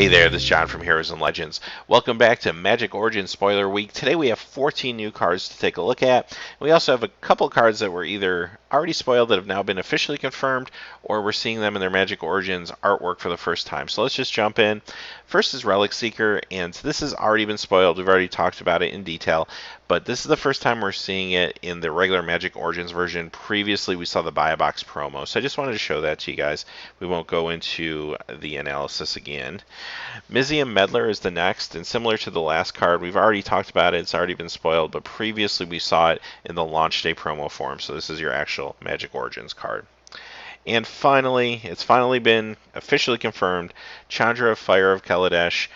Hey there, this is John from Heroes and Legends. Welcome back to Magic Origins Spoiler Week. Today we have 14 new cards to take a look at. We also have a couple cards that were either already spoiled that have now been officially confirmed, or we're seeing them in their Magic Origins artwork for the first time. So let's just jump in. First is Relicseeker, and this has already been spoiled. We've already talked about it in detail, but this is the first time we're seeing it in the regular Magic Origins version. Previously, we saw the Buy a Box promo, so I just wanted to show that to you guys. We won't go into the analysis again. Mizium Meddler is the next, and similar to the last card, we've already talked about it, it's already been spoiled, but previously we saw it in the launch day promo form, so this is your actual Magic Origins card. And finally, it's finally been officially confirmed, Chandra, Fire of Kaladesh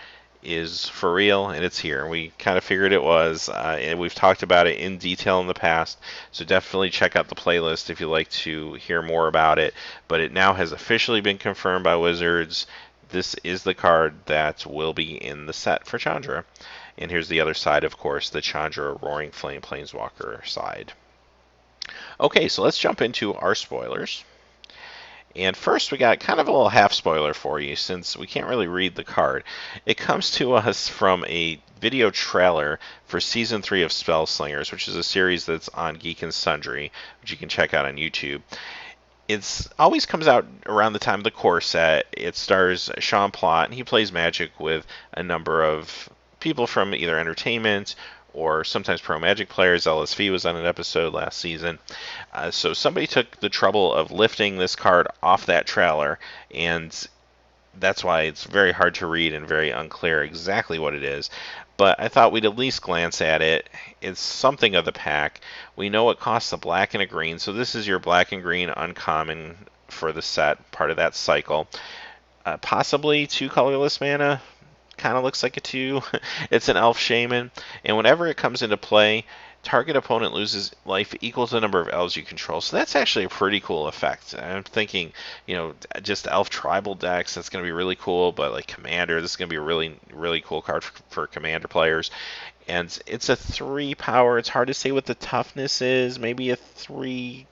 is for real, and it's here. We kind of figured it was, and we've talked about it in detail in the past, so definitely check out the playlist if you'd like to hear more about it. But it now has officially been confirmed by Wizards. This is the card that will be in the set for Chandra. And here's the other side, of course, the Chandra Roaring Flame Planeswalker side. Okay, so let's jump into our spoilers. And first, we got kind of a little half spoiler for you, since we can't really read the card. It comes to us from a video trailer for Season 3 of Spellslingers, which is a series that's on Geek and Sundry, which you can check out on YouTube. It always comes out around the time of the core set. It stars Sean Plott, and he plays Magic with a number of people from either entertainment or sometimes pro Magic players. LSV was on an episode last season. So somebody took the trouble of lifting this card off that trailer, and that's why it's very hard to read and very unclear exactly what it is. But I thought we'd at least glance at it. It's something of the pack. We know it costs a black and a green, so this is your black and green uncommon for the set, part of that cycle. Possibly 2 colorless mana. Kind of looks like a 2. It's an Elf Shaman, and whenever it comes into play, target opponent loses life equal to the number of elves you control. So that's actually a pretty cool effect. I'm thinking, just elf tribal decks, that's going to be really cool, but like commander, this is going to be a really, really cool card for commander players. And it's a 3 power. It's hard to say what the toughness is. Maybe a 3,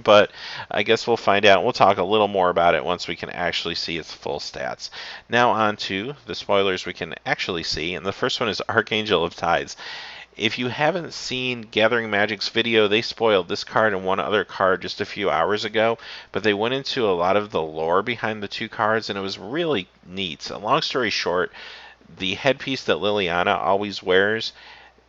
but I guess we'll find out. We'll talk a little more about it once we can actually see its full stats. Now on to the spoilers we can actually see, and the first one is Archangel of Tithes. If you haven't seen Gathering Magic's video, they spoiled this card and one other card just a few hours ago, but they went into a lot of the lore behind the 2 cards, and it was really neat. Long story short, the headpiece that Liliana always wears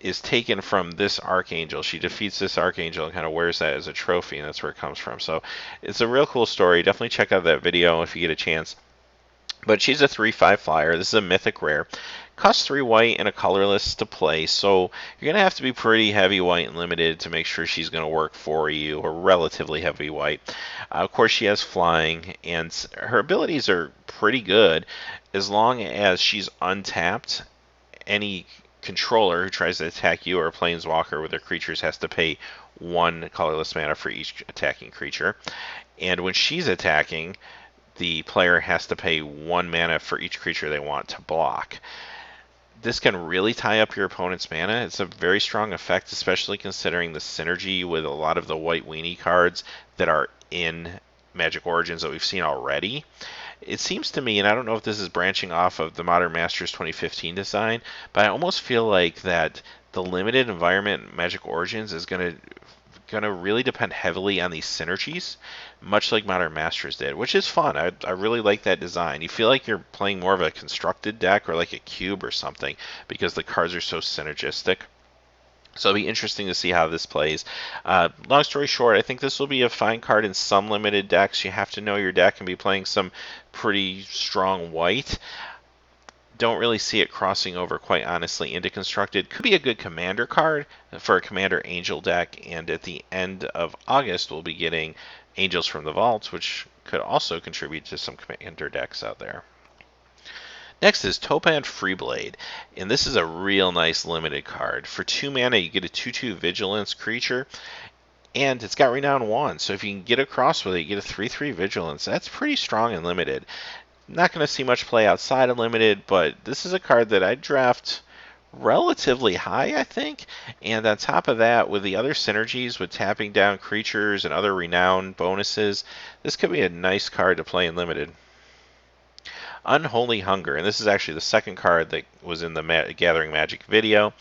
is taken from this Archangel. She defeats this Archangel and kind of wears that as a trophy, and that's where it comes from. So it's a real cool story. Definitely check out that video if you get a chance. But she's a 3/5 flyer. This is a Mythic Rare. Costs 3 white and a colorless to play, so you're going to have to be pretty heavy white and limited to make sure she's going to work for you, or relatively heavy white. Of course, she has flying, and her abilities are pretty good as long as she's untapped. Any controller who tries to attack you or a planeswalker with their creatures has to pay 1 colorless mana for each attacking creature. And when she's attacking, the player has to pay 1 mana for each creature they want to block. This can really tie up your opponent's mana. It's a very strong effect, especially considering the synergy with a lot of the white weenie cards that are in Magic Origins that we've seen already. It seems to me, and I don't know if this is branching off of the Modern Masters 2015 design, but I almost feel like that the limited environment Magic Origins is going to really depend heavily on these synergies, much like Modern Masters did, which is fun. I really like that design. You feel like you're playing more of a constructed deck or like a cube or something because the cards are so synergistic. So it'll be interesting to see how this plays. Long story short, I think this will be a fine card in some limited decks. You have to know your deck and be playing some pretty strong white. Don't really see it crossing over, quite honestly, into constructed. Could be a good commander card for a commander angel deck, and at the end of August we'll be getting Angels from the Vault, which could also contribute to some commander decks out there. Next is Taupe and Freeblade, and this is a real nice limited card. For 2 mana, you get a 2/2 Vigilance creature, and it's got Renown 1, so if you can get across with it, you get a 3/3 Vigilance. That's pretty strong and limited. Not going to see much play outside of limited, but this is a card that I'd draft relatively high, I think. And on top of that, with the other synergies with tapping down creatures and other renown bonuses, this could be a nice card to play in limited. Unholy Hunger, and this is actually the second card that was in the Gathering Magic video.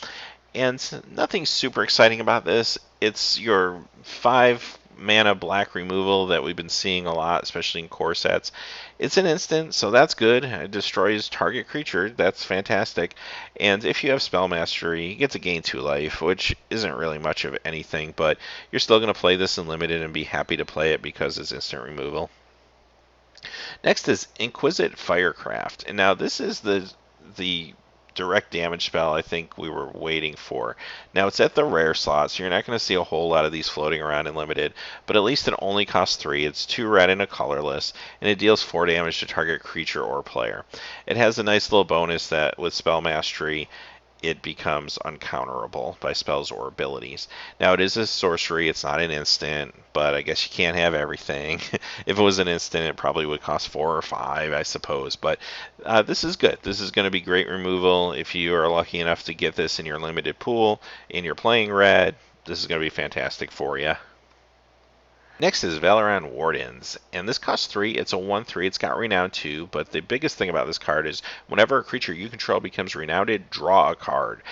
And nothing super exciting about this. It's your 5 mana black removal that we've been seeing a lot, especially in core sets. It's an instant, so that's good. It destroys target creature. That's fantastic. And if you have Spell Mastery, you get to gain 2 life, which isn't really much of anything, but you're still going to play this in limited and be happy to play it because it's instant removal. Next is Inquisitor Craft. And now this is the direct damage spell I think we were waiting for. Now it's at the rare slot, so you're not going to see a whole lot of these floating around in limited, but at least it only costs 3. It's 2 red and a colorless, and it deals 4 damage to target creature or player. It has a nice little bonus that with Spell Mastery, it becomes uncounterable by spells or abilities. Now, it is a sorcery, it's not an instant, but I guess you can't have everything. If it was an instant, it probably would cost 4 or 5, I suppose. But this is good. This is going to be great removal. If you are lucky enough to get this in your limited pool and you're playing red, this is going to be fantastic for you. Next is Valorant Wardens, and this costs 3. It's a 1/3. It's got Renown 2, but the biggest thing about this card is whenever a creature you control becomes renowned, draw a card.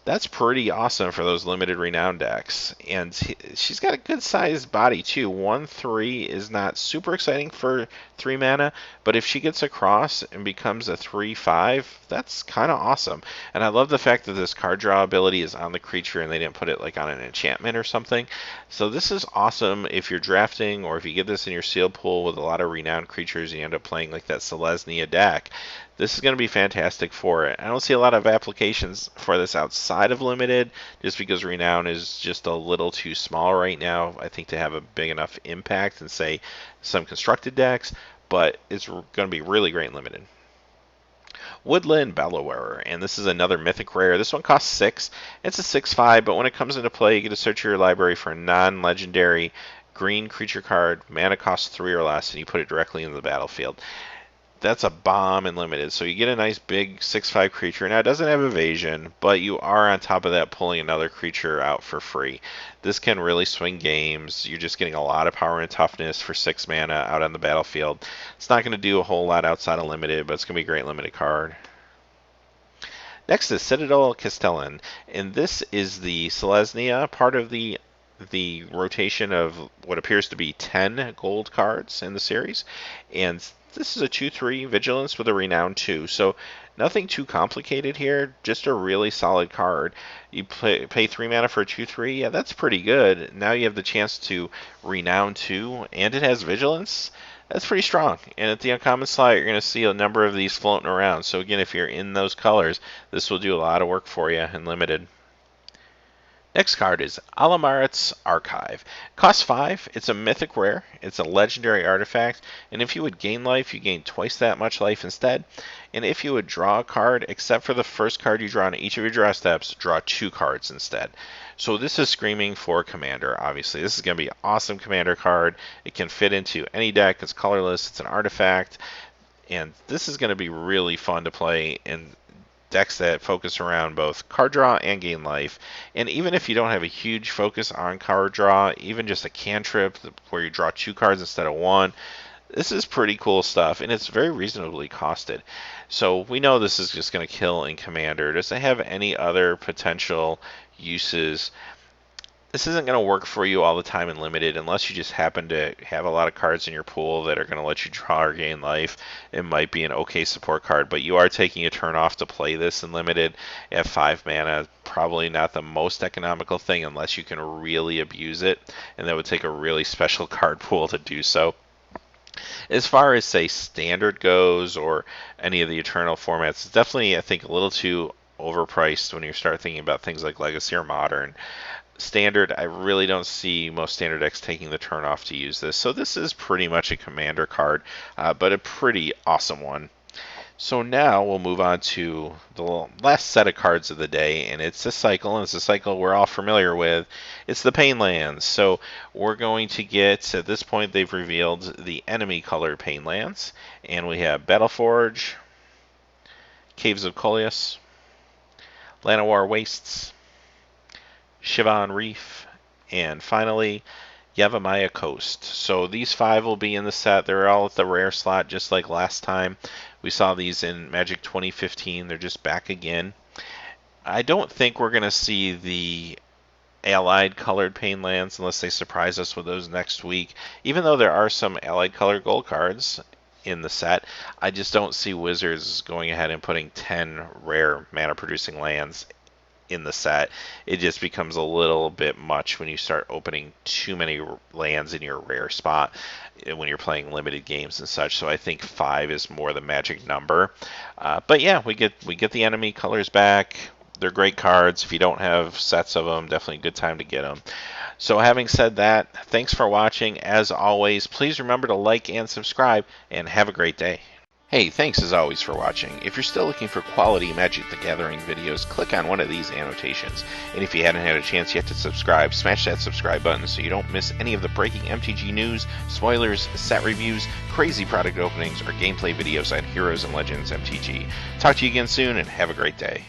That's pretty awesome for those limited renown decks. And she's got a good sized body too. 1/3 is not super exciting for 3 mana, but if she gets across and becomes a 3/5, that's kind of awesome. And I love the fact that this card draw ability is on the creature and they didn't put it like on an enchantment or something. So this is awesome if you're drafting or if you get this in your sealed pool with a lot of renowned creatures and you end up playing like that Selesnya deck. This is going to be fantastic for it. I don't see a lot of applications for this outside of limited, just because Renown is just a little too small right now, I think, to have a big enough impact in, say, some constructed decks, but it's going to be really great in limited. Woodland Bellarmine, and this is another Mythic Rare. This one costs 6. It's a 6/5, but when it comes into play, you get to search your library for a non-legendary green creature card, mana costs 3 or less, and you put it directly into the battlefield. That's a bomb in limited. So you get a nice big 6/5 creature. Now it doesn't have evasion, but you are on top of that pulling another creature out for free. This can really swing games. You're just getting a lot of power and toughness for 6 mana out on the battlefield. It's not going to do a whole lot outside of limited, but it's going to be a great limited card. Next is Citadel Castellan, and this is the Selesnya part of the rotation of what appears to be 10 gold cards in the series, and this is a 2/3 Vigilance with a Renown 2, so nothing too complicated here, just a really solid card. You pay 3 mana for a 2/3, yeah, that's pretty good. Now you have the chance to Renown 2, and it has Vigilance. That's pretty strong. And at the uncommon slot, you're going to see a number of these floating around. So again, if you're in those colors, this will do a lot of work for you in limited. Next card is Alamaret's Archive. Costs 5. It's a mythic rare. It's a legendary artifact. And if you would gain life, you gain twice that much life instead. And if you would draw a card, except for the first card you draw on each of your draw steps, draw 2 cards instead. So this is screaming for Commander, obviously. This is going to be an awesome Commander card. It can fit into any deck. It's colorless. It's an artifact. And this is going to be really fun to play in decks that focus around both card draw and gain life. And even if you don't have a huge focus on card draw, even just a cantrip where you draw 2 cards instead of 1, this is pretty cool stuff, and it's very reasonably costed. So we know this is just going to kill in Commander. Does it have any other potential uses? This isn't going to work for you all the time in limited unless you just happen to have a lot of cards in your pool that are going to let you draw or gain life. It might be an okay support card, but you are taking a turn off to play this in limited at 5 mana. Probably not the most economical thing unless you can really abuse it, and that would take a really special card pool to do so. As far as, say, Standard goes or any of the Eternal formats, it's definitely, I think, a little too overpriced when you start thinking about things like Legacy or Modern. Standard, I really don't see most Standard decks taking the turn off to use this. So this is pretty much a Commander card, but a pretty awesome one. So now we'll move on to the last set of cards of the day, and it's a cycle, and it's a cycle we're all familiar with. It's the Painlands. So we're going to get, at this point they've revealed the enemy color Painlands, and we have Battleforge, Caves of Coleus, Llanowar Wastes, Shivan Reef, and finally Yavimaya Coast. So these 5 will be in the set. They're all at the rare slot, just like last time. We saw these in Magic 2015. They're just back again. I don't think we're going to see the allied colored Painlands unless they surprise us with those next week. Even though there are some allied colored gold cards in the set, I just don't see Wizards going ahead and putting 10 rare mana producing lands in the set. It just becomes a little bit much when you start opening too many lands in your rare spot when you're playing limited games and such. So I think 5 is more the magic number. But yeah, we get the enemy colors back. They're great cards. If you don't have sets of them, definitely a good time to get them. So having said that, thanks for watching. As always, please remember to like and subscribe, and have a great day. Hey, thanks as always for watching. If you're still looking for quality Magic the Gathering videos, click on one of these annotations. And if you hadn't had a chance yet to subscribe, smash that subscribe button so you don't miss any of the breaking MTG news, spoilers, set reviews, crazy product openings, or gameplay videos on Heroes and Legends MTG. Talk to you again soon, and have a great day.